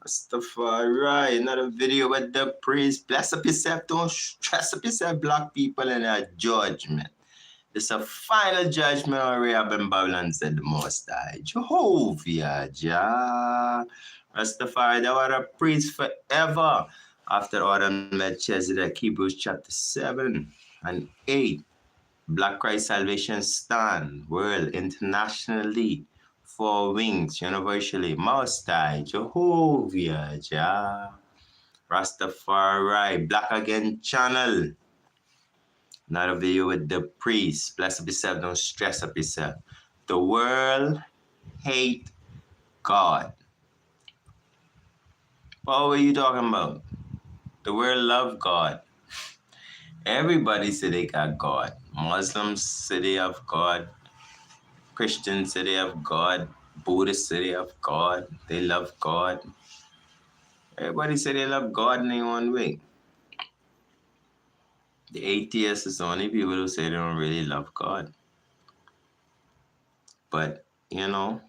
Rastafari, another video with the priest. Bless up yourself, don't stress up yourself, black people in a judgment. It's a final judgment on Rahab and Babylon, said the Most High. Jehovah, Jah. Rastafari, thou art a priest forever. After order Melchizedek, Hebrews chapter 7 and 8. Black Christ Salvation Stand, world, internationally, four wings, universally, Most High, Jehovah, Jah, Rastafari, Black Again channel. Not a video with the priest. Bless up yourself, don't stress up yourself. The world hate God. What were you talking about? The world love God. Everybody say they got God. Muslims say they have God. Christians say they have God. Buddhists say they have God. They love God. Everybody say they love God in their own way. The atheists is the only people who say they don't really love God. But, you know,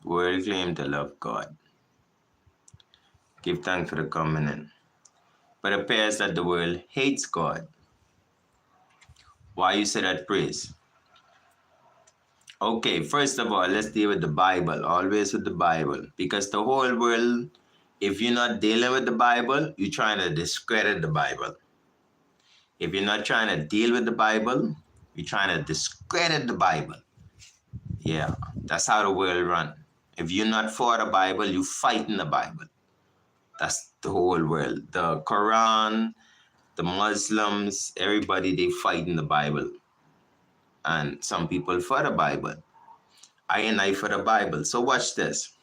world claim to love God. Give thanks for the coming in. But it appears that the world hates God. Why you say that, praise? Okay, first of all, let's deal with the Bible. Always with the Bible. Because the whole world, if you're not dealing with the Bible, you're trying to discredit the Bible. If you're not trying to deal with the Bible, you're trying to discredit the Bible. Yeah, that's how the world runs. If you're not for the Bible, you fight in the Bible. That's the whole world. The Quran, the Muslims, everybody, they fight in the Bible. And some people for the Bible. I for the Bible. So watch this.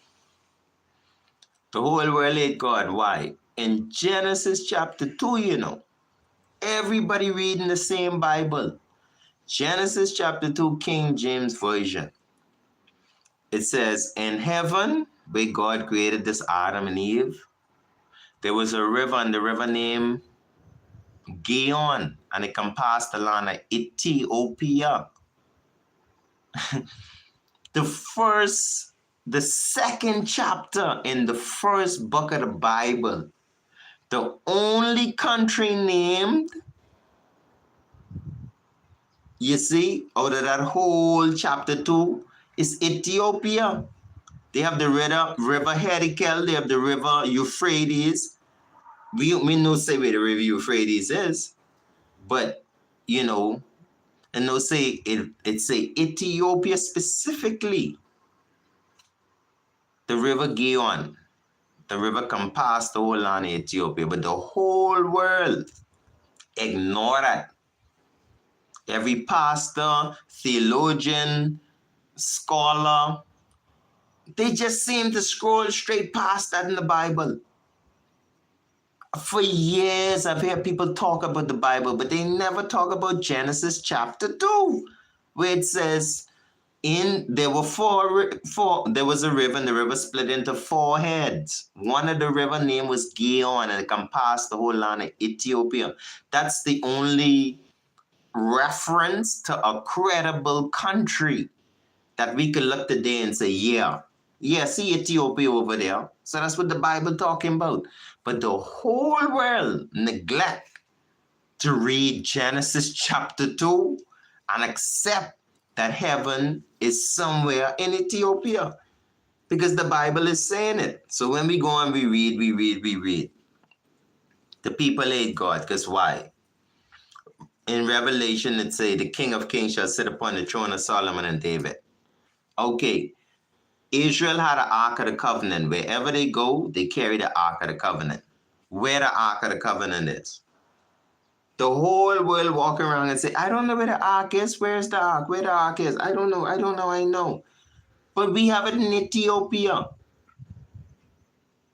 The whole world hate God. Why? In Genesis chapter 2, you know, everybody reading the same Bible. Genesis chapter 2, King James Version. It says, in heaven, where God created this Adam and Eve, there was a river, and the river named Gihon, and it compassed the land of Ethiopia. The second chapter in the first book of the Bible, the only country named, you see, out of that whole chapter 2 is Ethiopia. They have the river Hedikel, they have the river Euphrates. We know say where the river Euphrates is, but you know, and no say it say Ethiopia specifically. The river Gihon, the river compassed the whole land of Ethiopia, but the whole world ignore that. Every pastor, theologian, scholar, they just seem to scroll straight past that in the Bible. For years, I've heard people talk about the Bible, but they never talk about Genesis chapter 2, where it says, there was a river, and the river split into 4 heads. One of the river name was Gihon, and it compassed the whole land of Ethiopia. That's the only reference to a credible country that we could look today and say, yeah, see Ethiopia over there. So that's what the Bible talking about. But the whole world neglect to read Genesis chapter 2 and accept that heaven is somewhere in Ethiopia, because the Bible is saying it. So when we go and we read. The people hate God, because why? In Revelation, it say the King of Kings shall sit upon the throne of Solomon and David. Okay, Israel had an Ark of the Covenant. Wherever they go, they carry the Ark of the Covenant. Where the Ark of the Covenant is. The whole world walk around and say, I don't know where the Ark is. Where's the Ark? Where the Ark is? I don't know. But we have it in Ethiopia.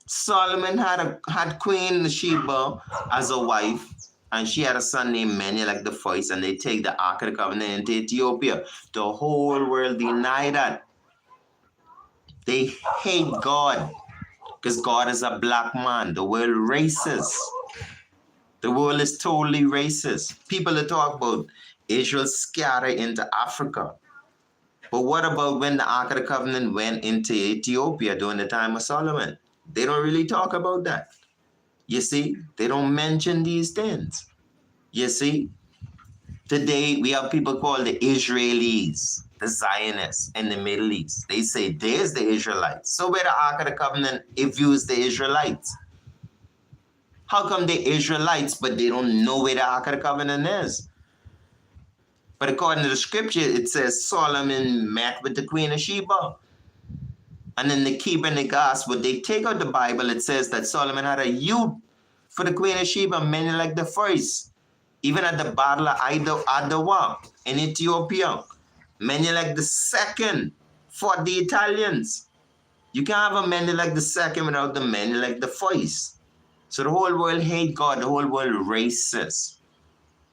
Solomon had Queen Sheba as a wife, and she had a son named Menelik the First, and they take the Ark of the Covenant into Ethiopia. The whole world deny that. They hate God because God is a black man. The world racist. The world is totally racist. People that talk about Israel scattered into Africa. But what about when the Ark of the Covenant went into Ethiopia during the time of Solomon? They don't really talk about that. You see, they don't mention these things. You see, today we have people called the Israelis, the Zionists in the Middle East. They say there's the Israelites. So where the Ark of the Covenant, it views the Israelites. How come the Israelites, but they don't know where the Ark of the Covenant is? But according to the scripture, it says Solomon met with the Queen of Sheba. And in the Keeper and the Gospel, they take out the Bible, it says that Solomon had a youth for the Queen of Sheba, many like the first. Even at the Battle of Adwa in Ethiopia, many like the second fought the Italians. You can't have a many like the second without the many like the first. So the whole world hate God, the whole world racist.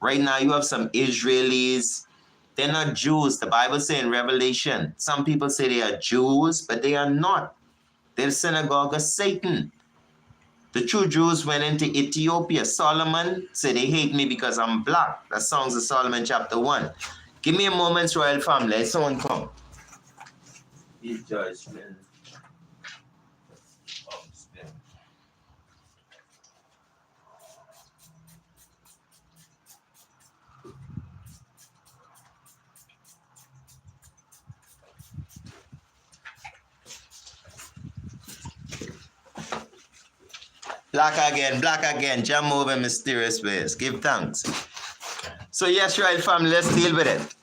Right now you have some Israelis, they're not Jews. The Bible says in Revelation, some people say they are Jews, but they are not. They're the synagogue of Satan. The true Jews went into Ethiopia. Solomon said, they hate me because I'm black. That's Songs of Solomon chapter 1. Give me a moment, royal family. Let someone come. His judgment. Black again, jump over mysterious ways. Give thanks. So yes, right family, let's deal with it.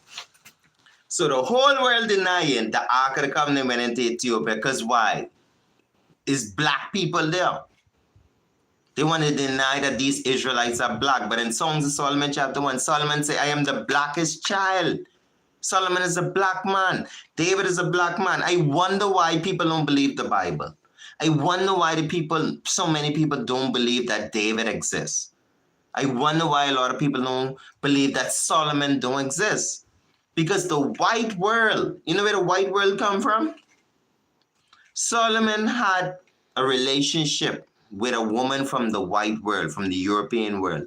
So the whole world denying the Ark of the Covenant went into Ethiopia, because why? Is black people there. They want to deny that these Israelites are black, but in Songs of Solomon chapter 1, Solomon say, I am the blackest child. Solomon is a black man. David is a black man. I wonder why people don't believe the Bible. I wonder why so many people don't believe that David exists. I wonder why a lot of people don't believe that Solomon don't exist. Because the white world, you know where the white world come from? Solomon had a relationship with a woman from the white world, from the European world.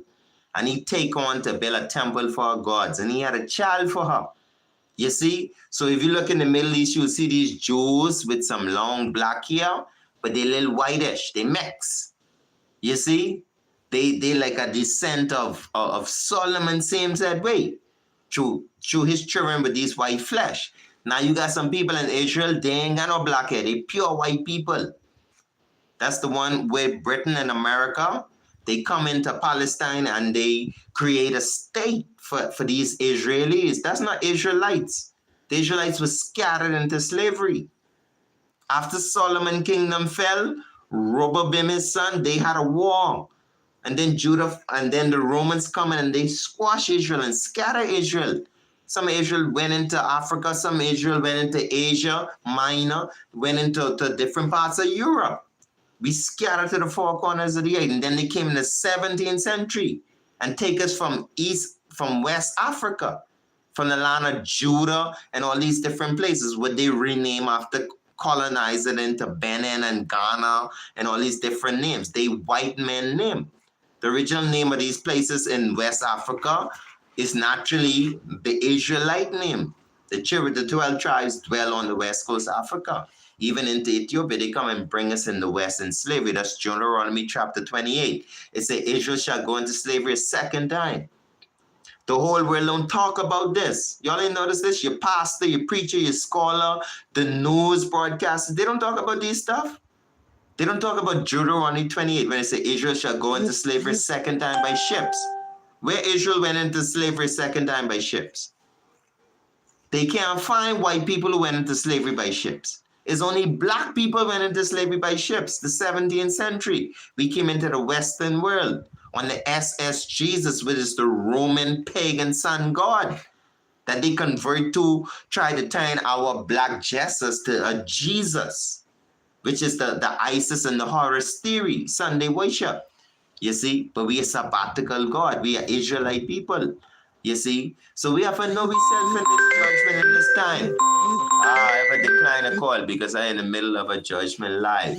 And he take on to build a temple for our gods. And he had a child for her. You see? So if you look in the Middle East, you'll see these Jews with some long black hair, but they're a little whitish. They mix. You see? They like a descent of Solomon, same said way. Through his children with these white flesh. Now you got some people in Israel, they ain't got no black hair. They pure white people. That's the one where Britain and America, they come into Palestine and they create a state for these Israelis. That's not Israelites. The Israelites were scattered into slavery. After Solomon's kingdom fell, Rehoboam, his son, they had a war. And then Judah, and then the Romans come in and they squash Israel and scatter Israel. Some of Israel went into Africa, some Israel went into Asia Minor, went into different parts of Europe. We scattered to the four corners of the earth. And then they came in the 17th century and take us from West Africa, from the land of Judah and all these different places, where they rename after colonize it into Benin and Ghana and all these different names. They white men name. The original name of these places in West Africa is naturally the Israelite name. The 12 tribes dwell on the west coast of Africa. Even into Ethiopia, they come and bring us in the west in slavery. That's Deuteronomy chapter 28. It says Israel shall go into slavery a second time. The whole world don't talk about this. Y'all ain't notice this? Your pastor, your preacher, your scholar, the news broadcasters, they don't talk about these stuff. They don't talk about Deuteronomy 28 when it says Israel shall go into slavery second time by ships. Where Israel went into slavery second time by ships? They can't find white people who went into slavery by ships. It's only black people went into slavery by ships. The 17th century, we came into the Western world on the SS Jesus, which is the Roman pagan sun god that they convert to, try to turn our black Jesus to a Jesus, which is the Isis and the Horus theory, Sunday worship. You see, but we are sabbatical God. We are Israelite people. You see, so we have to know ourselves in this judgment in this time. I have a decline a call because I'm in the middle of a judgment live.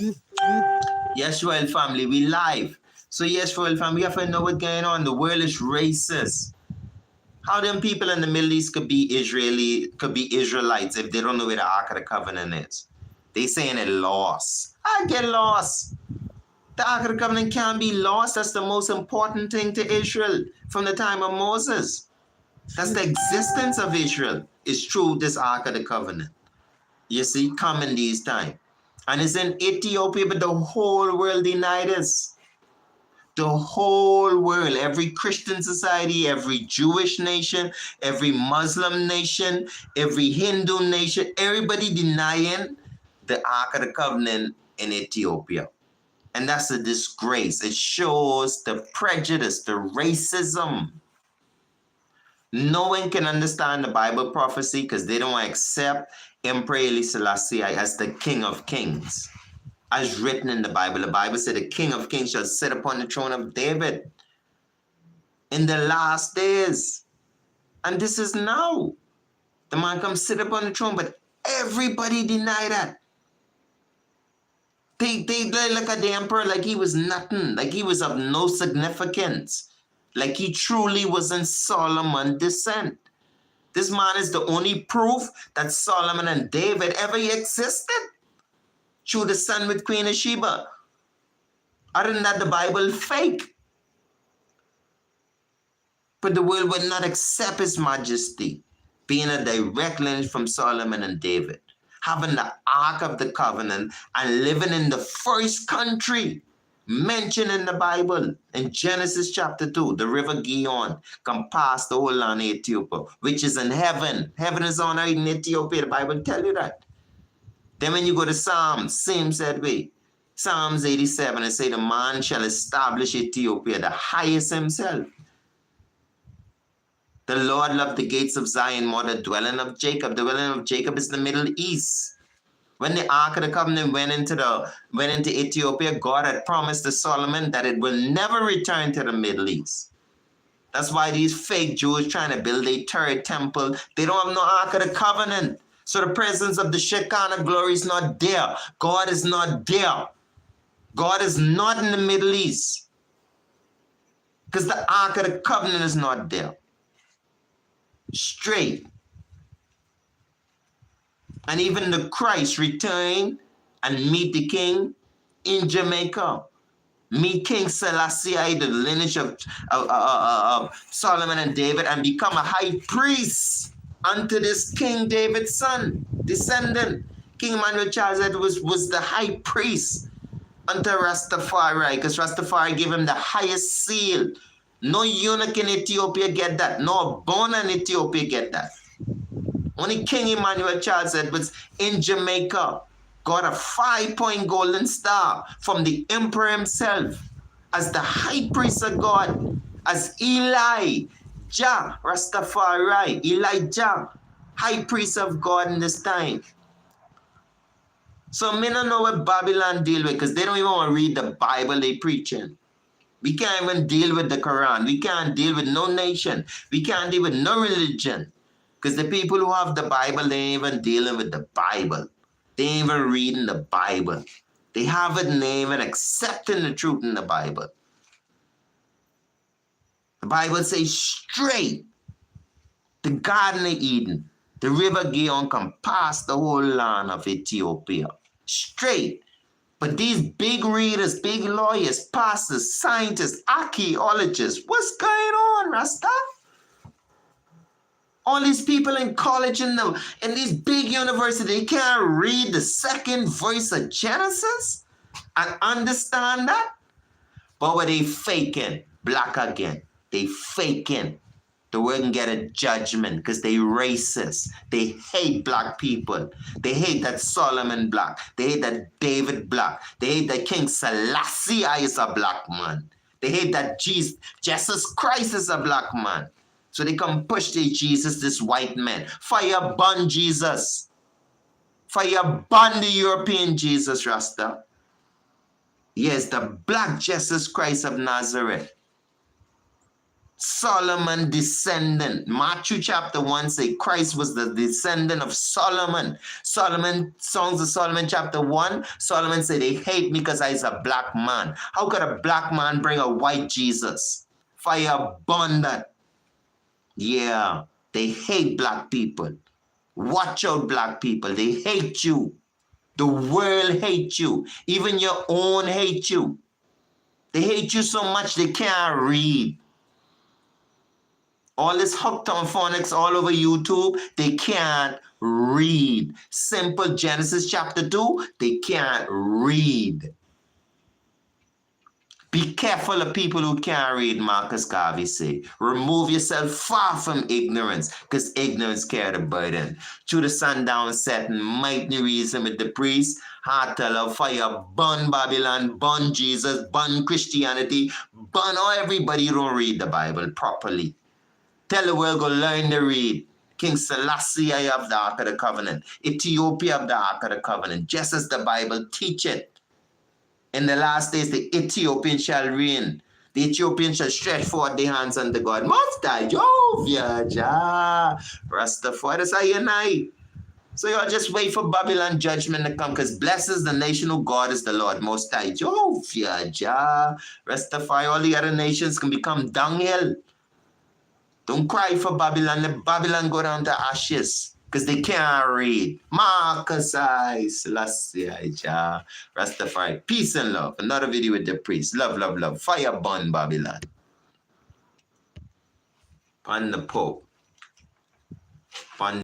Yes, Royal family, we live. So yes, Royal family, we have to know what's going on. The world is racist. How them people in the Middle East could be Israelites if they don't know where the Ark of the Covenant is? They saying it lost. I get lost. The Ark of the Covenant can't be lost. That's the most important thing to Israel from the time of Moses. That's the existence of Israel. It's through this Ark of the Covenant. You see, coming these times. And it's in Ethiopia, but the whole world denied us. The whole world, every Christian society, every Jewish nation, every Muslim nation, every Hindu nation, everybody denying the Ark of the Covenant in Ethiopia. And that's a disgrace. It shows the prejudice, the racism. No one can understand the Bible prophecy because they don't accept Emperor Haile Selassie as the King of Kings. As written in the Bible said the King of Kings shall sit upon the throne of David in the last days. And this is now. The man comes sit upon the throne, but everybody deny that. They look at the emperor like he was nothing, like he was of no significance, like he truly wasn't Solomon's descent. This man is the only proof that Solomon and David ever existed. Through the son with Queen of Sheba. Other than that, the Bible fake. But the world would not accept his majesty, being a direct lineage from Solomon and David, having the Ark of the Covenant and living in the first country mentioned in the Bible. In Genesis chapter 2, the river Gihon can pass the whole land of Ethiopia, which is in heaven. Heaven is on earth in Ethiopia. The Bible tell you that. Then when you go to Psalms, same said way. Psalms 87, it say the man shall establish Ethiopia, the highest himself. The Lord loved the gates of Zion more than the dwelling of Jacob. The dwelling of Jacob is the Middle East. When the Ark of the Covenant went into Ethiopia, God had promised to Solomon that it will never return to the Middle East. That's why these fake Jews trying to build a third temple, they don't have no Ark of the Covenant. So the presence of the Shekinah glory is not there. God is not there. God is not in the Middle East. Because the Ark of the Covenant is not there. Straight. And even the Christ return and meet the king in Jamaica. Meet King Selassie, the lineage of Solomon and David, and become a high priest unto this King David's son, descendant. King Emmanuel Charles Edwards was the high priest unto Rastafari, because Rastafari gave him the highest seal. No eunuch in Ethiopia get that. No Bona in Ethiopia get that. Only King Emmanuel Charles Edwards in Jamaica got a 5-point golden star from the emperor himself as the high priest of God, as Elijah Rastafari, Elijah, high priest of God in this time. So me don't know what Babylon deal with, because they don't even want to read the Bible they preaching. We can't even deal with the Quran. We can't deal with no nation. We can't deal with no religion. Because the people who have the Bible, they ain't even dealing with the Bible. They ain't even reading the Bible. They have it and they ain't even accepting the truth in the Bible. The Bible says straight, the Garden of Eden, the river Gihon can pass the whole land of Ethiopia. Straight. But these big readers, big lawyers, pastors, scientists, archaeologists, what's going on, Rasta? All these people in college in these big universities, they can't read the second verse of Genesis and understand that? But what they faking? Black again. They faking. The world can get a judgment because they racist. They hate black people. They hate that Solomon black. They hate that David black. They hate that King Selassie is a black man. They hate that Jesus Christ is a black man. So they come push the Jesus, this white man. Fire burn Jesus. Fire burn the European Jesus, Rasta. Yes, the black Jesus Christ of Nazareth. Solomon descendant. Matthew chapter 1 say Christ was the descendant of Solomon. Songs of Solomon chapter 1, Solomon said they hate me because I is a black man. How could a black man bring a white Jesus? Fire burn that. Yeah, they hate black people. Watch out, black people. They hate you. The world hates you. Even your own hate you. They hate you so much they can't read. All this hooked on phonics all over YouTube, they can't read. Simple Genesis chapter 2, they can't read. Be careful of people who can't read, Marcus Garvey say. Remove yourself far from ignorance, because ignorance carry the burden. Through the sundown setting, mighty reason with the priest, heart tell of fire, burn Babylon, burn Jesus, burn Christianity, burn all everybody who don't read the Bible properly. Tell the world go learn to read. King Selassie have the Ark of the Covenant. Ethiopia have the Ark of the Covenant, just as the Bible teach it. In the last days, the Ethiopian shall reign. The Ethiopian shall stretch forth their hands unto God. Most High, Jehovah, Jah, Rastafari, that's how you know. So y'all just wait for Babylon judgment to come, because blessed is the nation who God is the Lord. Most High, Jehovah, Jah, Rastafari, all the other nations can become dunghill. Don't cry for Babylon. Let Babylon go down to ashes, because they can't read. Marcus I, Selassie I, Jah, Rastafari. Peace and love. Another video with the priest. Love, love, love. Fire burn Babylon. On the Pope. On